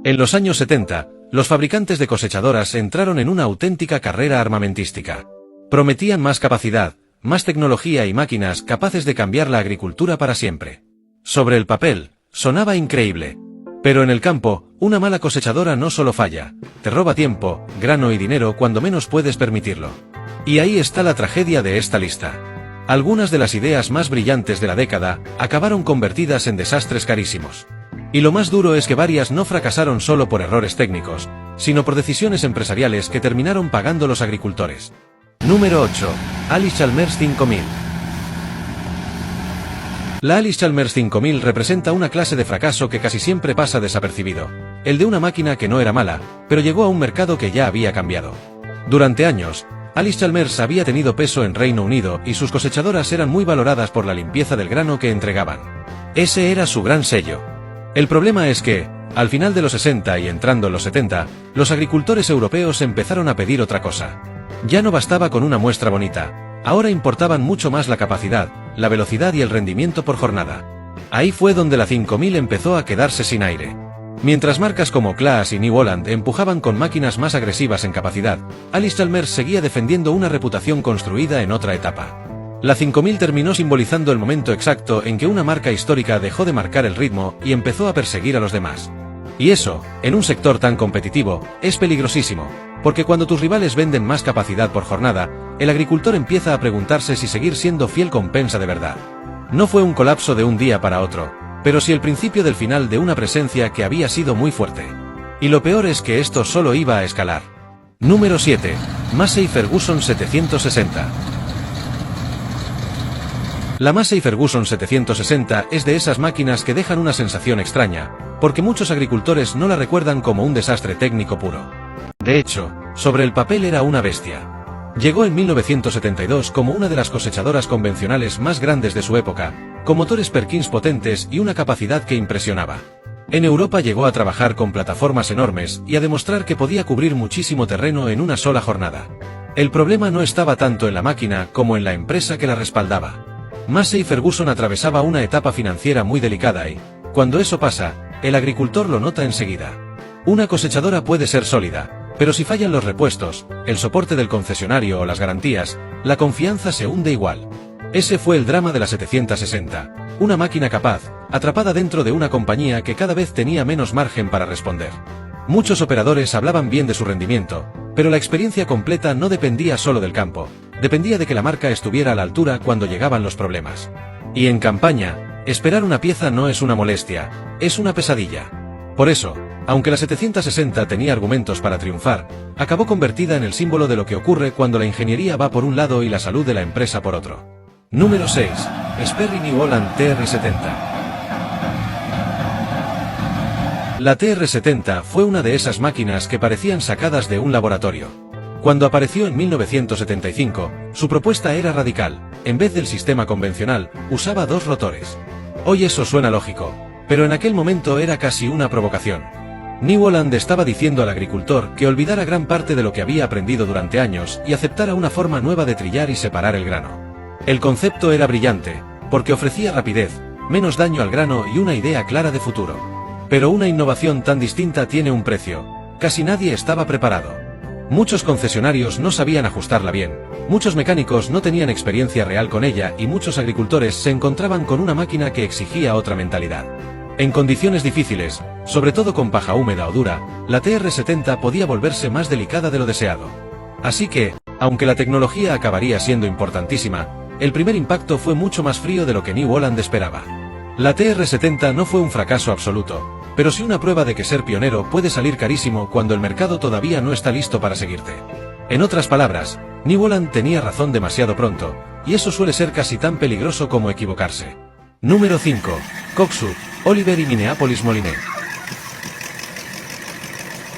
En los años 70, los fabricantes de cosechadoras entraron en una auténtica carrera armamentística. Prometían más capacidad, más tecnología y máquinas capaces de cambiar la agricultura para siempre. Sobre el papel, sonaba increíble. Pero en el campo, una mala cosechadora no solo falla, te roba tiempo, grano y dinero cuando menos puedes permitirlo. Y ahí está la tragedia de esta lista. Algunas de las ideas más brillantes de la década acabaron convertidas en desastres carísimos. Y lo más duro es que varias no fracasaron solo por errores técnicos, sino por decisiones empresariales que terminaron pagando los agricultores. Número 8. Allis-Chalmers 5000. La Allis-Chalmers 5000 representa una clase de fracaso que casi siempre pasa desapercibido, el de una máquina que no era mala, pero llegó a un mercado que ya había cambiado. Durante años, Allis-Chalmers había tenido peso en Reino Unido y sus cosechadoras eran muy valoradas por la limpieza del grano que entregaban. Ese era su gran sello. El problema es que, al final de los 60 y entrando en los 70, los agricultores europeos empezaron a pedir otra cosa. Ya no bastaba con una muestra bonita, ahora importaban mucho más la capacidad, la velocidad y el rendimiento por jornada. Ahí fue donde la 5000 empezó a quedarse sin aire. Mientras marcas como Claas y New Holland empujaban con máquinas más agresivas en capacidad, Allis-Chalmers seguía defendiendo una reputación construida en otra etapa. La 5000 terminó simbolizando el momento exacto en que una marca histórica dejó de marcar el ritmo y empezó a perseguir a los demás. Y eso, en un sector tan competitivo, es peligrosísimo, porque cuando tus rivales venden más capacidad por jornada, el agricultor empieza a preguntarse si seguir siendo fiel compensa de verdad. No fue un colapso de un día para otro, pero sí el principio del final de una presencia que había sido muy fuerte. Y lo peor es que esto solo iba a escalar. Número 7. Massey Ferguson 760. La Massey Ferguson 760 es de esas máquinas que dejan una sensación extraña, porque muchos agricultores no la recuerdan como un desastre técnico puro. De hecho, sobre el papel era una bestia. Llegó en 1972 como una de las cosechadoras convencionales más grandes de su época, con motores Perkins potentes y una capacidad que impresionaba. En Europa llegó a trabajar con plataformas enormes y a demostrar que podía cubrir muchísimo terreno en una sola jornada. El problema no estaba tanto en la máquina como en la empresa que la respaldaba. Massey Ferguson atravesaba una etapa financiera muy delicada y, cuando eso pasa, el agricultor lo nota enseguida. Una cosechadora puede ser sólida, pero si fallan los repuestos, el soporte del concesionario o las garantías, la confianza se hunde igual. Ese fue el drama de la 760, una máquina capaz, atrapada dentro de una compañía que cada vez tenía menos margen para responder. Muchos operadores hablaban bien de su rendimiento, pero la experiencia completa no dependía solo del campo, dependía de que la marca estuviera a la altura cuando llegaban los problemas. Y en campaña, esperar una pieza no es una molestia, es una pesadilla. Por eso, aunque la 760 tenía argumentos para triunfar, acabó convertida en el símbolo de lo que ocurre cuando la ingeniería va por un lado y la salud de la empresa por otro. Número 6. Sperry New Holland TR70. La TR70 fue una de esas máquinas que parecían sacadas de un laboratorio. Cuando apareció en 1975, su propuesta era radical. En vez del sistema convencional, usaba dos rotores. Hoy eso suena lógico, pero en aquel momento era casi una provocación. New Holland estaba diciendo al agricultor que olvidara gran parte de lo que había aprendido durante años y aceptara una forma nueva de trillar y separar el grano. El concepto era brillante, porque ofrecía rapidez, menos daño al grano y una idea clara de futuro. Pero una innovación tan distinta tiene un precio. Casi nadie estaba preparado. Muchos concesionarios no sabían ajustarla bien, muchos mecánicos no tenían experiencia real con ella y muchos agricultores se encontraban con una máquina que exigía otra mentalidad. En condiciones difíciles, sobre todo con paja húmeda o dura, la TR70 podía volverse más delicada de lo deseado. Así que, aunque la tecnología acabaría siendo importantísima, el primer impacto fue mucho más frío de lo que New Holland esperaba. La TR70 no fue un fracaso absoluto, pero sí una prueba de que ser pionero puede salir carísimo cuando el mercado todavía no está listo para seguirte. En otras palabras, New Holland tenía razón demasiado pronto, y eso suele ser casi tan peligroso como equivocarse. Número 5. Coxwood, Oliver y Minneapolis Molinet.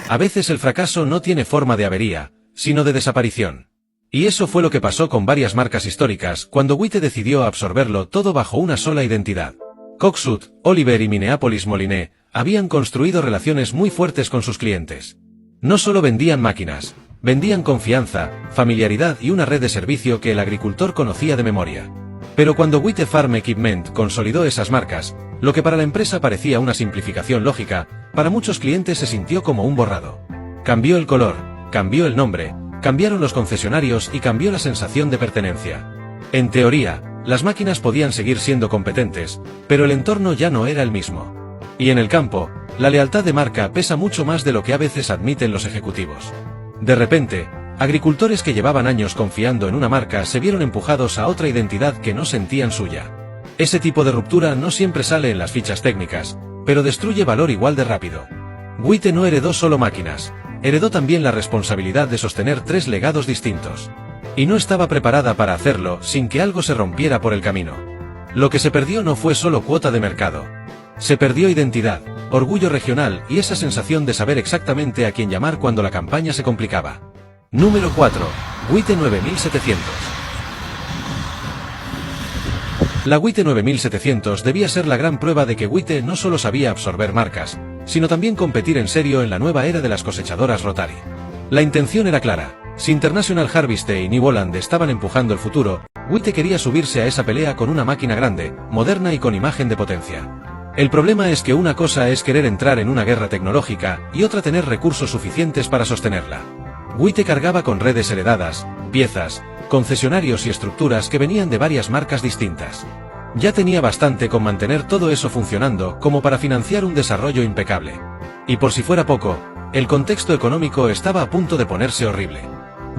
A veces el fracaso no tiene forma de avería, sino de desaparición. Y eso fue lo que pasó con varias marcas históricas cuando Witte decidió absorberlo todo bajo una sola identidad. Coxwood, Oliver y Minneapolis Molinet habían construido relaciones muy fuertes con sus clientes. No solo vendían máquinas, vendían confianza, familiaridad y una red de servicio que el agricultor conocía de memoria. Pero cuando Witte Farm Equipment consolidó esas marcas, Lo que para la empresa parecía una simplificación lógica, para muchos clientes se sintió como un borrado. Cambió el color, cambió el nombre, cambiaron los concesionarios y cambió la sensación de pertenencia. En teoría, las máquinas podían seguir siendo competentes, pero el entorno ya no era el mismo. Y en el campo, la lealtad de marca pesa mucho más de lo que a veces admiten los ejecutivos. De repente, agricultores que llevaban años confiando en una marca se vieron empujados a otra identidad que no sentían suya. Ese tipo de ruptura no siempre sale en las fichas técnicas, pero destruye valor igual de rápido. Witte no heredó solo máquinas, heredó también la responsabilidad de sostener 3 legados distintos. Y no estaba preparada para hacerlo sin que algo se rompiera por el camino. Lo que se perdió no fue solo cuota de mercado. Se perdió identidad, orgullo regional y esa sensación de saber exactamente a quién llamar cuando la campaña se complicaba. Número 4. Witte 9700. La Witte 9700 debía ser la gran prueba de que Witte no solo sabía absorber marcas, sino también competir en serio en la nueva era de las cosechadoras Rotary. La intención era clara. Si International Harvest y New Holland estaban empujando el futuro, Witte quería subirse a esa pelea con una máquina grande, moderna y con imagen de potencia. El problema es que una cosa es querer entrar en una guerra tecnológica y otra tener recursos suficientes para sostenerla. Witte cargaba con redes heredadas, piezas, concesionarios y estructuras que venían de varias marcas distintas. Ya tenía bastante con mantener todo eso funcionando como para financiar un desarrollo impecable. Y por si fuera poco, el contexto económico estaba a punto de ponerse horrible.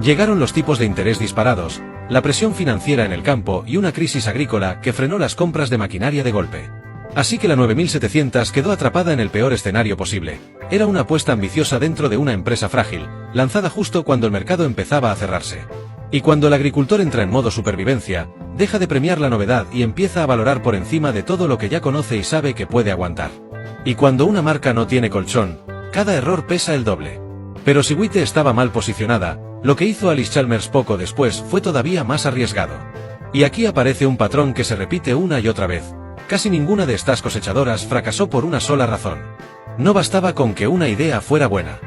Llegaron los tipos de interés disparados, la presión financiera en el campo y una crisis agrícola que frenó las compras de maquinaria de golpe. Así que la 9700 quedó atrapada en el peor escenario posible. Era una apuesta ambiciosa dentro de una empresa frágil, lanzada justo cuando el mercado empezaba a cerrarse. Y cuando el agricultor entra en modo supervivencia, deja de premiar la novedad y empieza a valorar por encima de todo lo que ya conoce y sabe que puede aguantar. Y cuando una marca no tiene colchón, cada error pesa el doble. Pero si Witte estaba mal posicionada, lo que hizo Allis-Chalmers poco después fue todavía más arriesgado. Y aquí aparece un patrón que se repite una y otra vez. Casi ninguna de estas cosechadoras fracasó por una sola razón. No bastaba con que una idea fuera buena.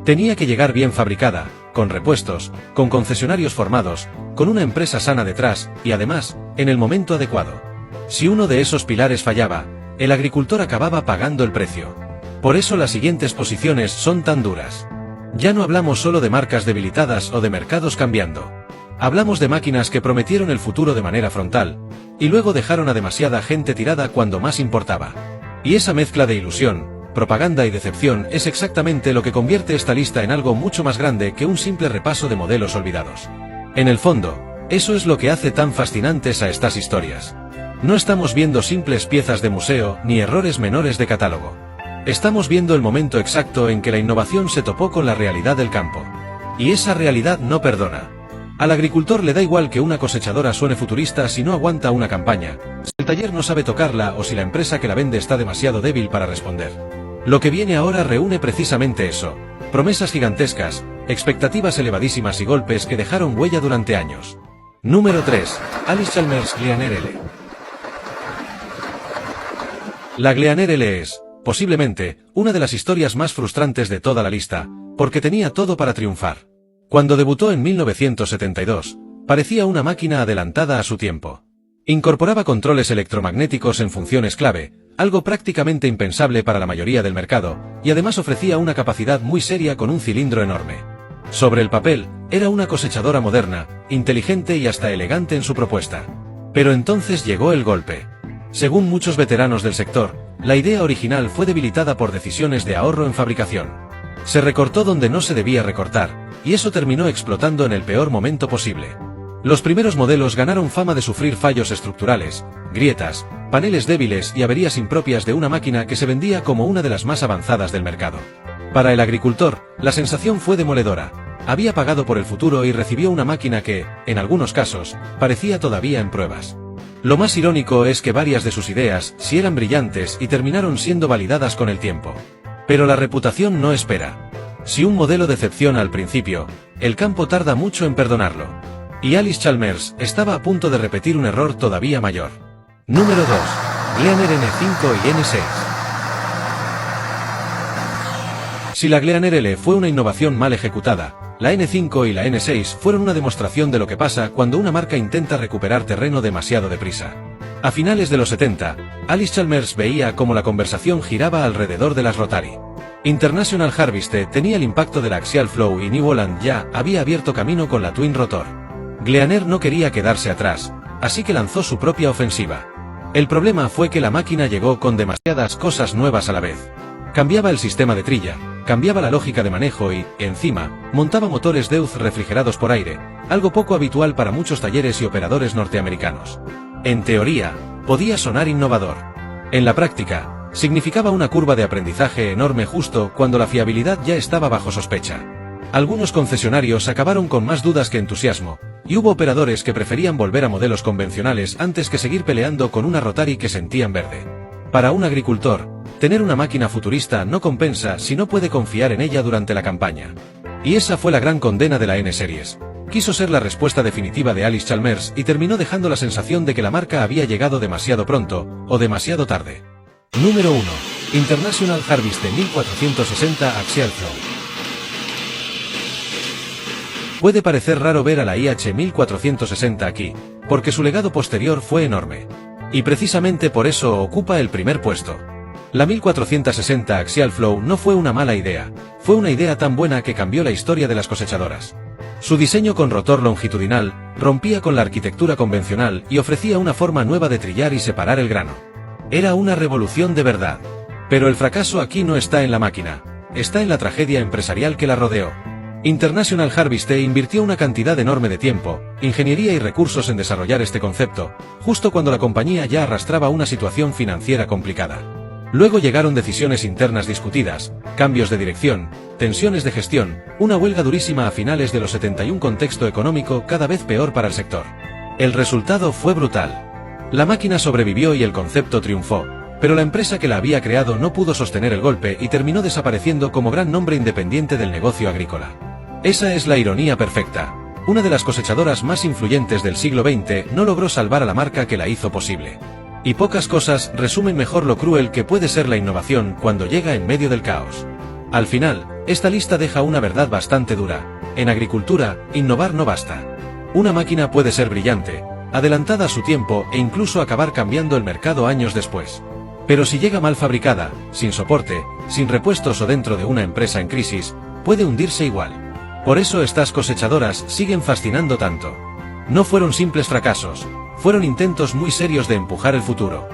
Tenía que llegar bien fabricada, con repuestos, con concesionarios formados, con una empresa sana detrás, y además, en el momento adecuado. Si uno de esos pilares fallaba, el agricultor acababa pagando el precio. Por eso las siguientes posiciones son tan duras. Ya no hablamos solo de marcas debilitadas o de mercados cambiando. Hablamos de máquinas que prometieron el futuro de manera frontal, y luego dejaron a demasiada gente tirada cuando más importaba. Y esa mezcla de ilusión, propaganda y decepción es exactamente lo que convierte esta lista en algo mucho más grande que un simple repaso de modelos olvidados. En el fondo, eso es lo que hace tan fascinantes a estas historias. No estamos viendo simples piezas de museo ni errores menores de catálogo. Estamos viendo el momento exacto en que la innovación se topó con la realidad del campo. Y esa realidad no perdona. Al agricultor le da igual que una cosechadora suene futurista si no aguanta una campaña, si el taller no sabe tocarla o si la empresa que la vende está demasiado débil para responder. Lo que viene ahora reúne precisamente eso: promesas gigantescas, expectativas elevadísimas y golpes que dejaron huella durante años. Número 3. Allis-Chalmers Gleaner L. La Gleaner L es, posiblemente, una de las historias más frustrantes de toda la lista, porque tenía todo para triunfar. Cuando debutó en 1972, parecía una máquina adelantada a su tiempo. Incorporaba controles electromagnéticos en funciones clave, algo prácticamente impensable para la mayoría del mercado, y además ofrecía una capacidad muy seria con un cilindro enorme. Sobre el papel, era una cosechadora moderna, inteligente y hasta elegante en su propuesta. Pero entonces llegó el golpe. Según muchos veteranos del sector, la idea original fue debilitada por decisiones de ahorro en fabricación. Se recortó donde no se debía recortar, y eso terminó explotando en el peor momento posible. Los primeros modelos ganaron fama de sufrir fallos estructurales, grietas, paneles débiles y averías impropias de una máquina que se vendía como una de las más avanzadas del mercado. Para el agricultor, la sensación fue demoledora. Había pagado por el futuro y recibió una máquina que, en algunos casos, parecía todavía en pruebas. Lo más irónico es que varias de sus ideas sí eran brillantes y terminaron siendo validadas con el tiempo. Pero la reputación no espera. Si un modelo decepciona al principio, el campo tarda mucho en perdonarlo. Y Allis-Chalmers estaba a punto de repetir un error todavía mayor. Número 2. Gleaner N5 y N6. Si la Gleaner L fue una innovación mal ejecutada, la N5 y la N6 fueron una demostración de lo que pasa cuando una marca intenta recuperar terreno demasiado deprisa. A finales de los 70, Alice Chalmers veía cómo la conversación giraba alrededor de las Rotary. International Harvester tenía el impacto de la Axial Flow y New Holland ya había abierto camino con la Twin Rotor. Gleaner no quería quedarse atrás, así que lanzó su propia ofensiva. El problema fue que la máquina llegó con demasiadas cosas nuevas a la vez. Cambiaba el sistema de trilla, cambiaba la lógica de manejo y, encima, montaba motores Deutz refrigerados por aire, algo poco habitual para muchos talleres y operadores norteamericanos. En teoría, podía sonar innovador. En la práctica, significaba una curva de aprendizaje enorme justo cuando la fiabilidad ya estaba bajo sospecha. Algunos concesionarios acabaron con más dudas que entusiasmo, y hubo operadores que preferían volver a modelos convencionales antes que seguir peleando con una Rotary que sentían verde. Para un agricultor, tener una máquina futurista no compensa si no puede confiar en ella durante la campaña. Y esa fue la gran condena de la N-Series. Quiso ser la respuesta definitiva de Alice Chalmers y terminó dejando la sensación de que la marca había llegado demasiado pronto, o demasiado tarde. Número 1. International Harvester 1460 Axial Flow. Puede parecer raro ver a la IH 1460 aquí, porque su legado posterior fue enorme. Y precisamente por eso ocupa el primer puesto. La 1460 Axial Flow no fue una mala idea, fue una idea tan buena que cambió la historia de las cosechadoras. Su diseño con rotor longitudinal rompía con la arquitectura convencional y ofrecía una forma nueva de trillar y separar el grano. Era una revolución de verdad. Pero el fracaso aquí no está en la máquina, está en la tragedia empresarial que la rodeó. International Harvester invirtió una cantidad enorme de tiempo, ingeniería y recursos en desarrollar este concepto, justo cuando la compañía ya arrastraba una situación financiera complicada. Luego llegaron decisiones internas discutidas, cambios de dirección, tensiones de gestión, una huelga durísima a finales de los 71, contexto económico cada vez peor para el sector. El resultado fue brutal. La máquina sobrevivió y el concepto triunfó, pero la empresa que la había creado no pudo sostener el golpe y terminó desapareciendo como gran nombre independiente del negocio agrícola. Esa es la ironía perfecta. Una de las cosechadoras más influyentes del siglo XX no logró salvar a la marca que la hizo posible. Y pocas cosas resumen mejor lo cruel que puede ser la innovación cuando llega en medio del caos. Al final, esta lista deja una verdad bastante dura. En agricultura, innovar no basta. Una máquina puede ser brillante, adelantada a su tiempo e incluso acabar cambiando el mercado años después. Pero si llega mal fabricada, sin soporte, sin repuestos o dentro de una empresa en crisis, puede hundirse igual. Por eso estas cosechadoras siguen fascinando tanto. No fueron simples fracasos, fueron intentos muy serios de empujar el futuro.